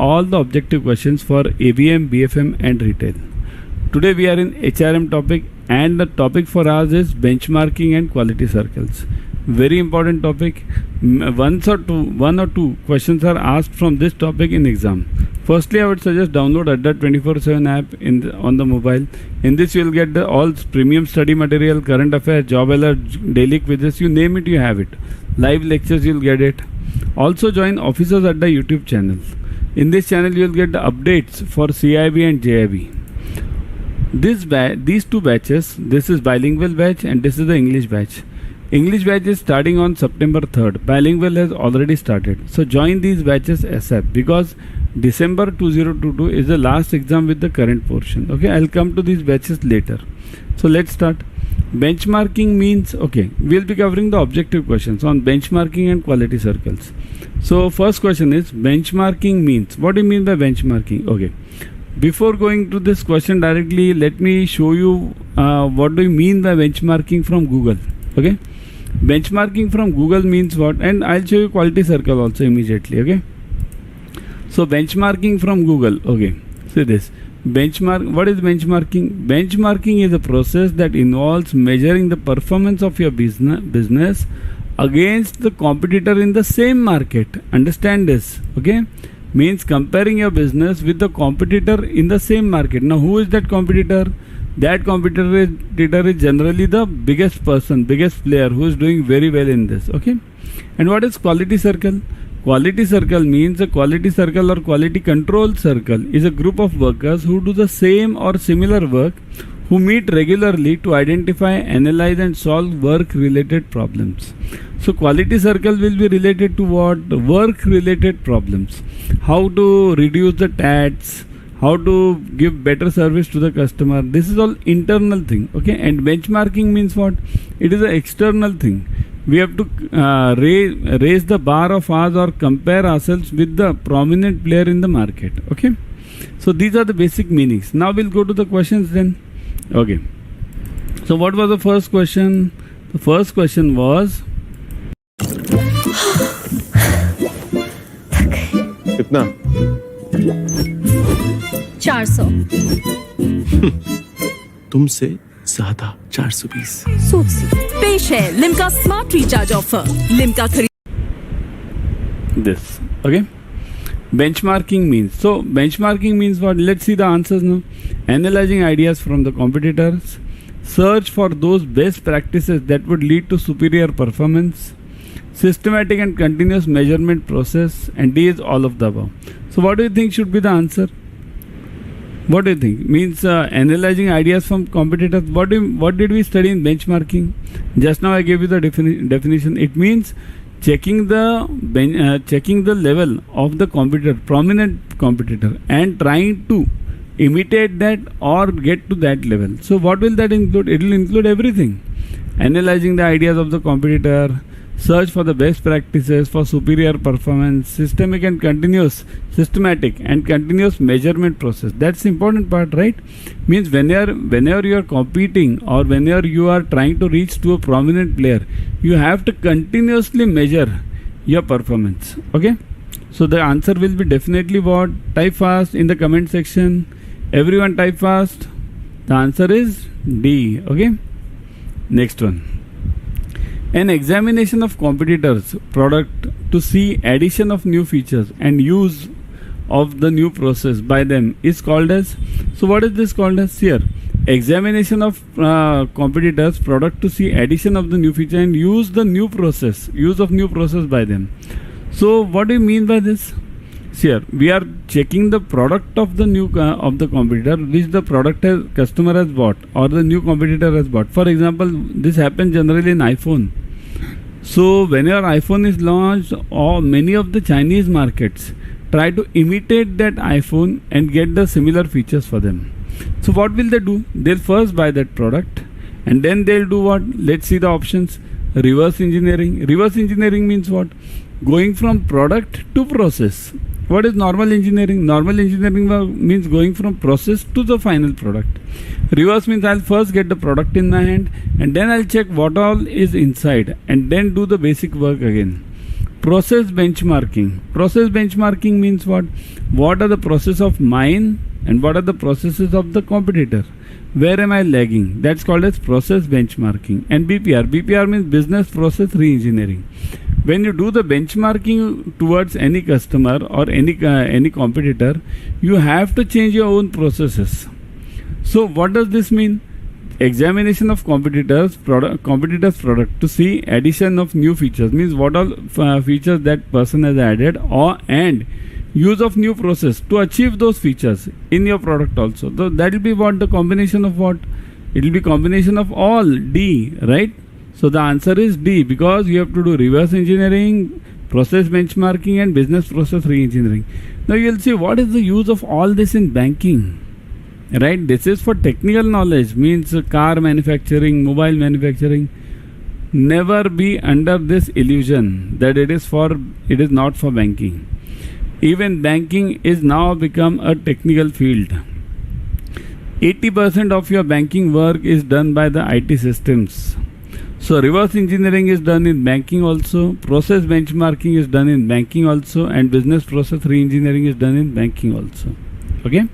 all the objective questions for ABM, BFM and retail. Today we are in HRM topic, and the topic for us is benchmarking and quality circles. Very important topic. One or two questions are asked from this topic in exam. Firstly, I would suggest download Adda 24/7 app on the mobile. In this you will get the all premium study material, current affairs, job alert, daily quizzes, you name it, you have it. Live lectures, you will get it. Also join Officers Adda YouTube channel. In this channel you will get the updates for CAIIB and JAIIB. These two batches, this is bilingual batch and this is the English batch. English batch is starting on September 3rd. Bilingual has already started. So join these batches ASAP, because December 2022 is the last exam with the current portion. Okay, I'll come to these batches later. So let's start. Benchmarking means, okay, we'll be covering the objective questions on benchmarking and quality circles. So first question is, benchmarking means, what do you mean by benchmarking? Okay, before going to this question directly, let me show you what do you mean by benchmarking from Google. Okay, benchmarking from Google means what, and I'll show you quality circle also immediately. Okay, so benchmarking from Google. Okay, see this benchmark. What is benchmarking? Benchmarking is a process that involves measuring the performance of your business against the competitor in the same market. Understand this? Okay, means comparing your business with the competitor in the same market. Now who is that competitor? That competitor is generally the biggest person, biggest player who is doing very well in this. Okay, and what is quality circle? Quality circle means a quality circle or quality control circle is a group of workers who do the same or similar work, who meet regularly to identify, analyze and solve work related problems. So quality circle will be related to what? Work related problems. How to reduce the TATs, how to give better service to the customer. This is all internal thing. Okay, and benchmarking means what? It is an external thing. We have to raise the bar of ours or compare ourselves with the prominent player in the market. Okay, so these are the basic meanings. Now we'll go to the questions then. Okay, so what was the first question? The first question was, कितना? 400 तुमसे ज्यादा 420 पेश है Limca smart recharge offer Limca खरीद this. Okay, benchmarking means, so benchmarking means what? Let's see the answers now. Analyzing ideas from the competitors, search for those best practices that would lead to superior performance, systematic and continuous measurement process, and D is all of the above. So what do you think should be the answer? What do you think? Means analyzing ideas from competitors. What did we study in benchmarking? Just now I gave you the definition. It means checking the level of the competitor, prominent competitor, and trying to imitate that or get to that level. So what will that include? It will include everything. Analyzing the ideas of the competitor, search for the best practices for superior performance, systematic and continuous measurement process. That's the important part, right? Means whenever you are competing or whenever you are trying to reach to a prominent player, you have to continuously measure your performance. Okay, so the answer will be definitely what? Type fast in the comment section. Everyone type fast. The answer is D. Okay, next one. An examination of competitors' product to see addition of new features and use of the new process by them is called as, so what is this called as here? Examination of competitors' product to see addition of the new feature and use of new process by them. So what do you mean by this? Here we are checking the product of the new of the competitor, which the customer has bought or the new competitor has bought. For example, this happens generally in iPhone. So whenever iPhone is launched, or many of the Chinese markets try to imitate that iPhone and get the similar features for them. So what will they do? They'll first buy that product and then they'll do what? Let's see the options. Reverse engineering. Reverse engineering means what? Going from product to process. What is normal engineering? Normal engineering means going from process to the final product. Reverse means I'll first get the product in my hand and then I'll check what all is inside and then do the basic work again. Process benchmarking. Process benchmarking means what? What are the process of mine and what are the processes of the competitor? Where am I lagging? That's called as process benchmarking. And BPR. BPR means business process re-engineering. When you do the benchmarking towards any customer or any competitor, you have to change your own processes. So what does this mean? Examination of competitors product to see addition of new features, means what all features that person has added, or and use of new process to achieve those features in your product also. So that will be what the combination of what? It will be combination of all D, right? So the answer is D, because you have to do reverse engineering, process benchmarking and business process re-engineering. Now you will see what is the use of all this in banking. Right, this is for technical knowledge, means car manufacturing, mobile manufacturing. Never be under this illusion that it is not for banking. Even banking is now become a technical field. 80% of your banking work is done by the IT systems. So reverse engineering is done in banking also, process benchmarking is done in banking also, and business process re-engineering is done in banking also. Okay.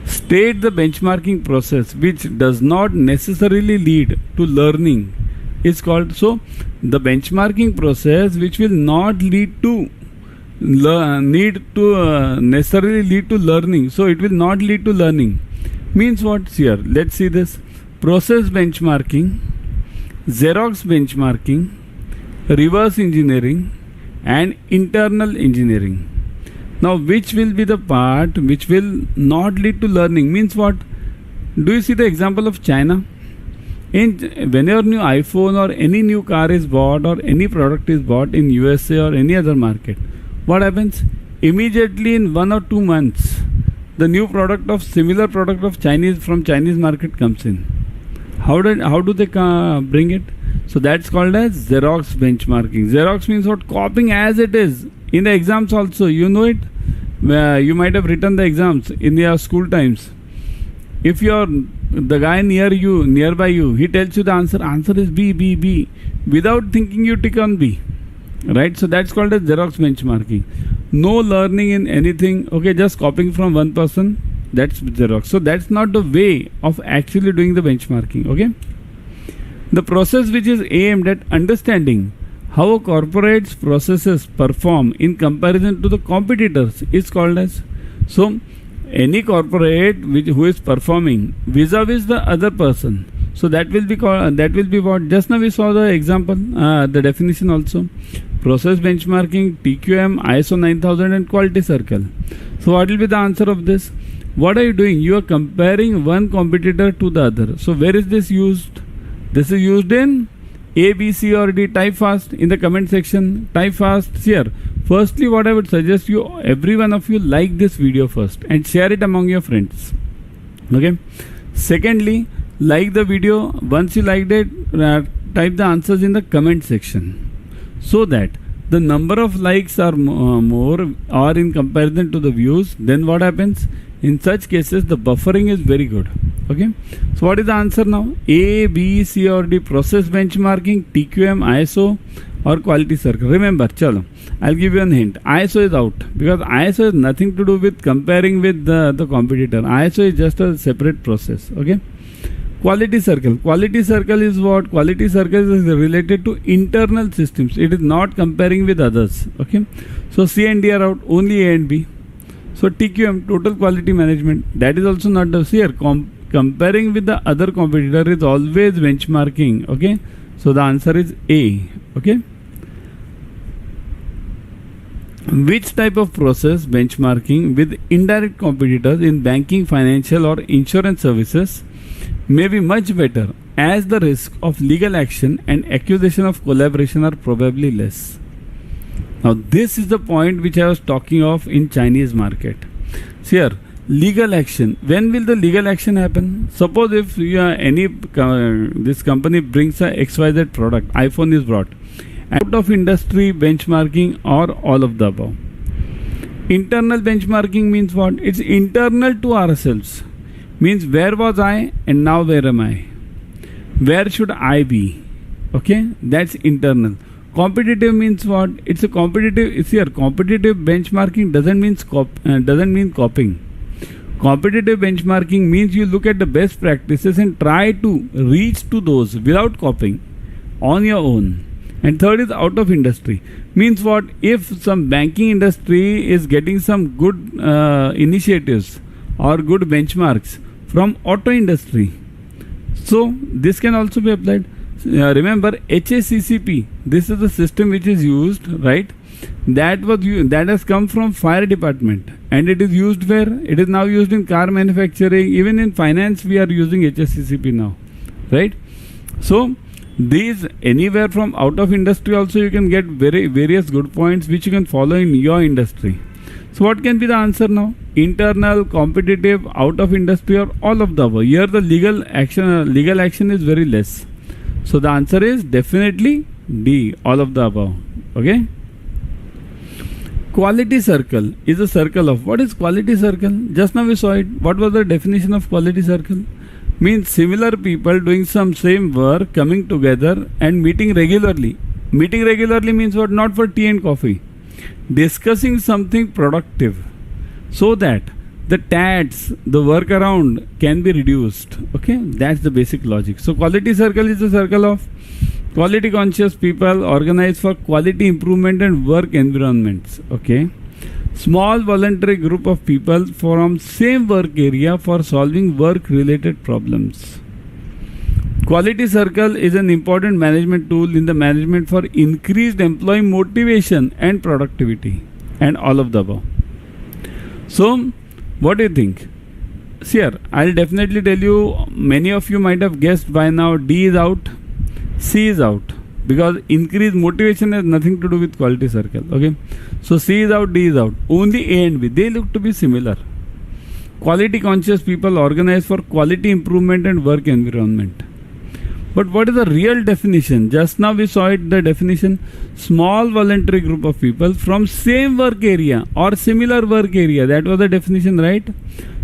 State the benchmarking process which does not necessarily lead to learning is called. So the benchmarking process which will not lead to necessarily lead to learning. So it will not lead to learning means what here? Let's see this. Process benchmarking, Xerox benchmarking, reverse engineering and internal engineering. Now, which will be the part which will not lead to learning? Means what? Do you see the example of China? Whenever new iPhone or any new car is bought or any product is bought in USA or any other market, what happens? Immediately in 1 or 2 months, the new product of similar product of Chinese market comes in. How do they bring it? So that's called as Xerox benchmarking. Xerox means what? Copying as it is. In the exams also, you know it. You might have written the exams in your school times. If the guy nearby you, he tells you the answer is B. Without thinking, you tick on B. Right? So that's called as Xerox benchmarking. No learning in anything. Okay, just copying from one person. That's Xerox. So that's not the way of actually doing the benchmarking. Okay. The process which is aimed at understanding how a corporate's processes perform in comparison to the competitors is called as. So any corporate who is performing vis-a-vis the other person, so that will be what? Just now we saw the example, the definition also. Process benchmarking, TQM, ISO 9000 and quality circle. So what will be the answer of this? What are you doing? You are comparing one competitor to the other. So where is this used? This is used in A, B, C or D. Type fast in the comment section. Type fast here. Firstly, what I would suggest you, every one of you, like this video first and share it among your friends. Okay. Secondly, like the video. Once you liked it, type the answers in the comment section, so that the number of likes are more or in comparison to the views. Then what happens? In such cases, the buffering is very good. Okay. So what is the answer now? A, B, C or D. Process benchmarking, TQM, ISO or quality circle. Remember, chalo, I'll give you a hint. ISO is out, because ISO has nothing to do with comparing with the competitor. ISO is just a separate process. Okay. Quality circle. Quality circle is what? Quality circle is related to internal systems. It is not comparing with others. Okay. So C and D are out. Only A and B. So TQM, total quality management, that is also not the here. Comparing with the other competitor is always benchmarking. Okay. So the answer is A. Okay. Which type of process benchmarking with indirect competitors in banking, financial or insurance services may be much better, as the risk of legal action and accusation of collaboration are probably less. Now this is the point which I was talking of in Chinese market. See here, legal action. When will the legal action happen? Suppose if this company brings a XYZ product, iPhone is brought, out of industry benchmarking or all of the above. Internal benchmarking means what? It's internal to ourselves. Means where was I and now where am I? Where should I be? Okay, that's internal. Competitive means what? It's a competitive. It's here. Competitive benchmarking doesn't mean copying. Competitive benchmarking means you look at the best practices and try to reach to those without copying on your own. And third is out of industry. Means what? If some banking industry is getting some good initiatives or good benchmarks from auto industry, so this can also be applied. Remember HACCP, this is the system which is used, right? That has come from fire department, and it is used where? It is now used in car manufacturing. Even in finance we are using HACCP now, right? So these, anywhere from out of industry also you can get various good points which you can follow in your industry. So what can be the answer now? Internal, competitive, out of industry, or all of the above. Here the legal action is very less. So the answer is definitely D, all of the above. Okay. Quality circle is a circle of, what is quality circle? Just now we saw it. What was the definition of quality circle? Means similar people doing some same work, coming together and meeting regularly. Meeting regularly means what? Not for tea and coffee. Discussing something productive, so that the TATs, the work around, can be reduced. Okay, that's the basic logic. So quality circle is a circle of quality conscious people organized for quality improvement and work environments. Okay, small voluntary group of people from same work area for solving work related problems. Quality circle is an important management tool in the management for increased employee motivation and productivity, and all of the above. So what do you think? See here, I'll definitely tell you, many of you might have guessed by now, D is out, C is out, because increased motivation has nothing to do with quality circle. Okay, so C is out, D is out. Only A and B, they look to be similar. Quality conscious people organized for quality improvement and work environment. But what is the real definition? Just now we saw it, the definition: small voluntary group of people from same work area or similar work area. That was the definition, right?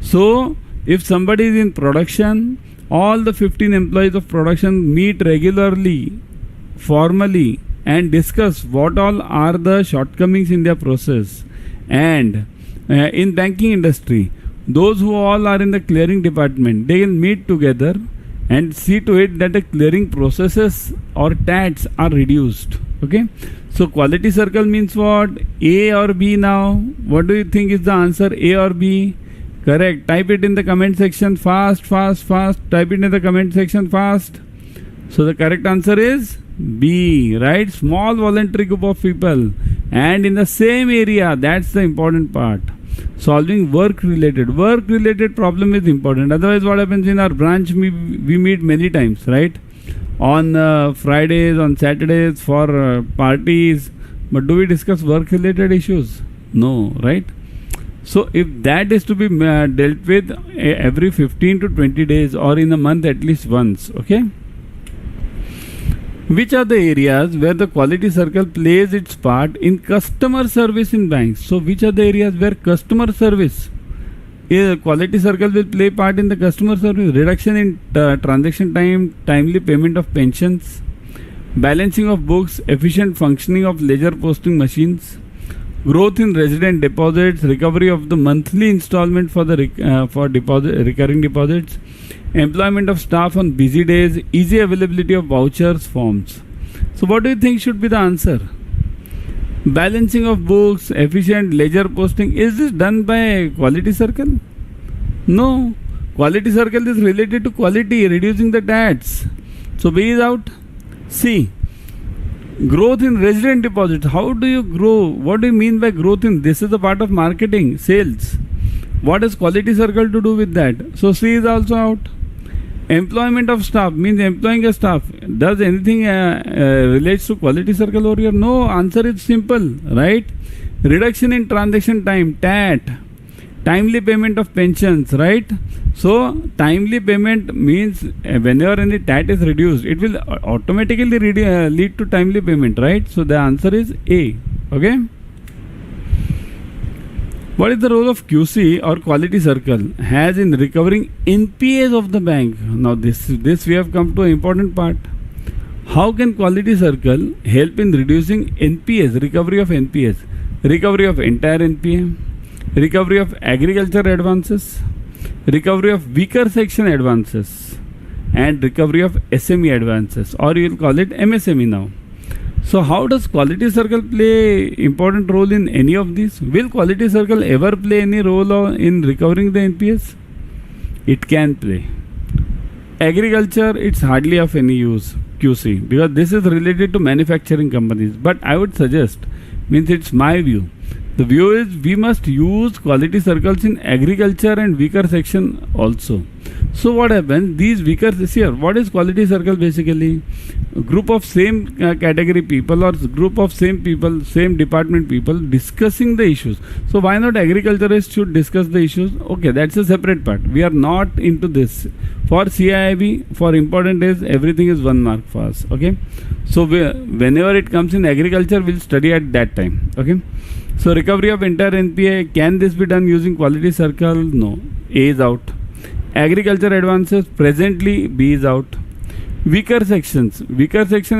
So if somebody is in production, all the 15 employees of production meet regularly, formally, and discuss what all are the shortcomings in their process. And in banking industry, those who all are in the clearing department, they will meet together and see to it that the clearing processes or TATs are reduced. Okay, so quality circle means what? A or B now? What do you think is the answer? A or B? Correct. Type it in the comment section fast. Type it in the comment section fast. So the correct answer is B, right? Small voluntary group of people and in the same area. That's the important part. Solving work related problem is important. Otherwise what happens in our branch, we meet many times, right? On Fridays, on Saturdays for parties, but do we discuss work related issues? No, right? So if that is to be dealt with every 15 to 20 days or in a month at least once. Okay, which are the areas where the quality circle plays its part in customer service in banks? So which are the areas where customer service, quality circle will play part in the customer service? Reduction in transaction time, timely payment of pensions, balancing of books, efficient functioning of ledger posting machines, growth in resident deposits, recovery of the monthly installment for the recurring deposits, employment of staff on busy days, easy availability of vouchers, forms. So what do you think should be the answer? Balancing of books, efficient ledger posting. Is this done by quality circle? No. Quality circle is related to quality, reducing the TATs. So B is out. C, growth in resident deposits. How do you grow? What do you mean by growth in? This is a part of marketing, sales. What has quality circle to do with that? So C is also out. Employment of staff means employing a staff. Does anything relates to quality circle over here? No. Answer is simple, right? Reduction in transaction time, TAT. Timely payment of pensions, right? So timely payment means whenever any TAT is reduced, it will automatically lead to timely payment, right? So the answer is A. Okay. What is the role of QC or quality circle has in recovering NPAs of the bank? Now this we have come to an important part. How can quality circle help in reducing NPS, recovery of NPS, recovery of entire NPA, recovery of agriculture advances, recovery of weaker section advances, and recovery of SME advances, or you will call it MSME now. So how does quality circle play important role in any of these? Will quality circle ever play any role in recovering the NPS? It can play. Agriculture, it's hardly of any use, QC, because this is related to manufacturing companies. But I would suggest, means it's my view. The view is we must use quality circles in agriculture and weaker section also. So what happens? These weaker here, what is quality circle basically? A group of same category people or group of same people, same department people discussing the issues. So why not agriculturists should discuss the issues? Okay, that's a separate part. We are not into this. For CAIIB, for important is everything is 1 mark for us. Okay. So whenever it comes in agriculture, we'll study at that time. Okay. So recovery of entire NPA, can this be done using quality circle? No. A is out. Agriculture advances, presently B is out. Weaker section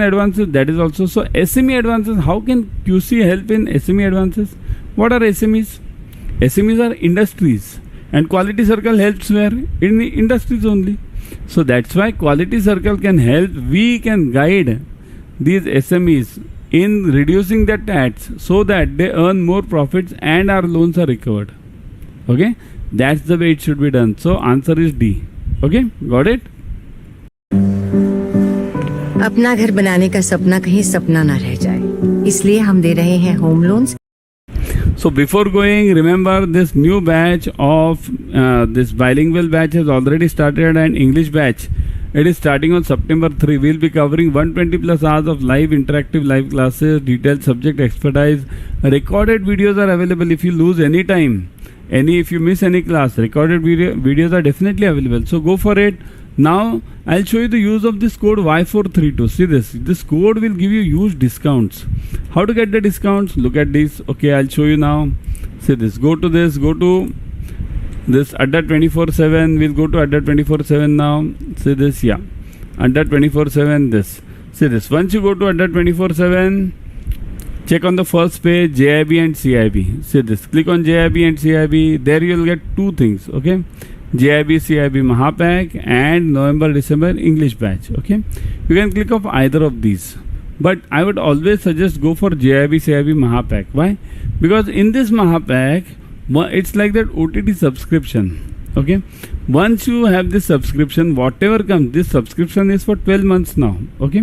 advances, that is also. So SME advances, how can QC help in SME advances? What are SMEs? SMEs are industries, and quality circle helps where? In the industries only. So that's why quality circle can help. We can guide these SMEs in reducing their tax so that they earn more profits and our loans are recovered. Okay, that's the way it should be done. So answer is D. Okay, got it? अपना घर बनाने का सपना कहीं सपना ना रह जाए, इसलिए हम दे रहे हैं home loans. So before going, remember this new batch of this bilingual batch has already started, and English batch, it is starting on September 3. We will be covering 120 plus hours of live interactive live classes, detailed subject expertise. Recorded videos are available if you lose any time. If you miss any class, recorded videos are definitely available. So go for it. Now I'll show you the use of this code Y432. See this code will give you huge discounts. How to get the discounts? Look at this. Okay, I'll show you now. See this. Go to this Adda 24/7. We'll go to Adda 24/7 now. See this, yeah. Adda 24/7. This. See this. Once you go to Adda 24/7, check on the first page JAIIB and CAIIB. See this. Click on JAIIB and CAIIB. There you will get two things. Okay. JAIIB CAIIB Mahapack and November-December English batch. Okay, you can click off either of these, but I would always suggest go for JAIIB CAIIB Mahapack. Why? Because in this Mahapack, it's like that OTT subscription. Okay, once you have this subscription, whatever comes, this subscription is for 12 months now. Okay,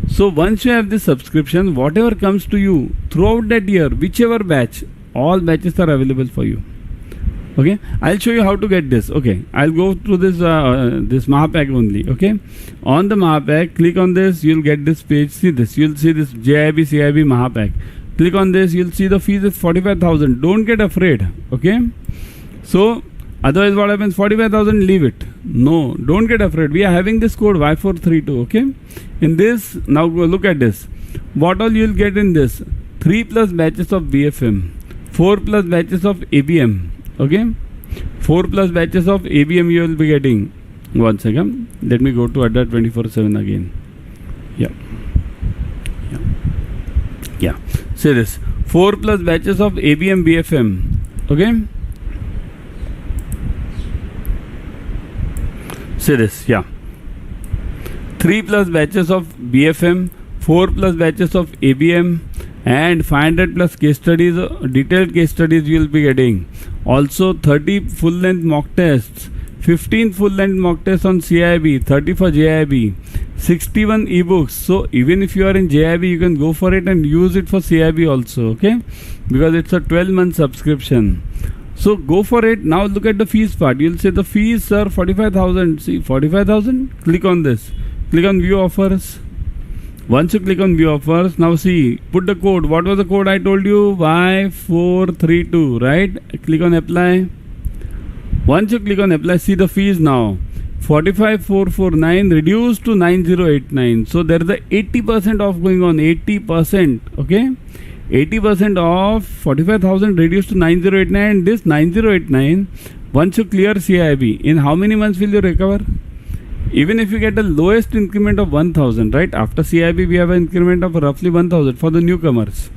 so once you have this subscription, whatever comes to you throughout that year, whichever batch, all batches are available for you. Okay, I'll show you how to get this. Okay, I'll go through this this Mahapack only. Okay, on the Mahapack, click on this, you'll get this page. See this, you'll see this JAIIB CAIIB Mahapack. Click on this, you'll see the fees is 45,000. Don't get afraid. Okay, so otherwise what happens? 45,000, leave it. No, don't get afraid. We are having this code Y432. Okay, in this, now go look at this. What all you'll get in this? 3 plus batches of BFM, 4 plus batches of ABM. Okay, 4 plus batches of ABM you will be getting. One second, let me go to Adda 24/7 again. Yeah. See this, 4 plus batches of ABM BFM. Okay, see this, yeah. 3 plus batches of BFM, 4 plus batches of ABM, and 500 plus case studies, detailed case studies you will be getting. Also 30 full length mock tests, 15 full length mock tests on CAIIB, 30 for JAIIB, 61 ebooks. So even if you are in JAIIB, you can go for it and use it for CAIIB also. Okay, because it's a 12-month subscription. So go for it. Now look at the fees part. You'll say the fees are 45,000. See 45,000. Click on this. Click on view offers. Once you click on view offers, now see, put the code. What was the code I told you? Y432, right? Click on apply. Once you click on apply, see the fees now. 45,449 reduced to 9,089. So there is a 80% off going on. 80%. Okay, 80% off. 45,000 reduced to 9,089. This 9,089, once you clear CAIIB, in how many months will you recover? Even if you get the lowest increment of 1000, right? After CAIIB, we have an increment of roughly 1000 for the newcomers.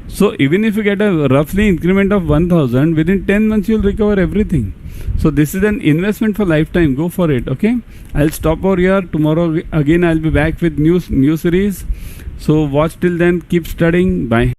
So even if you get a roughly increment of 1000, within 10 months you'll recover everything. So this is an investment for lifetime. Go for it. Okay, I'll stop over here. Tomorrow again I'll be back with new series. So watch till then. Keep studying. Bye.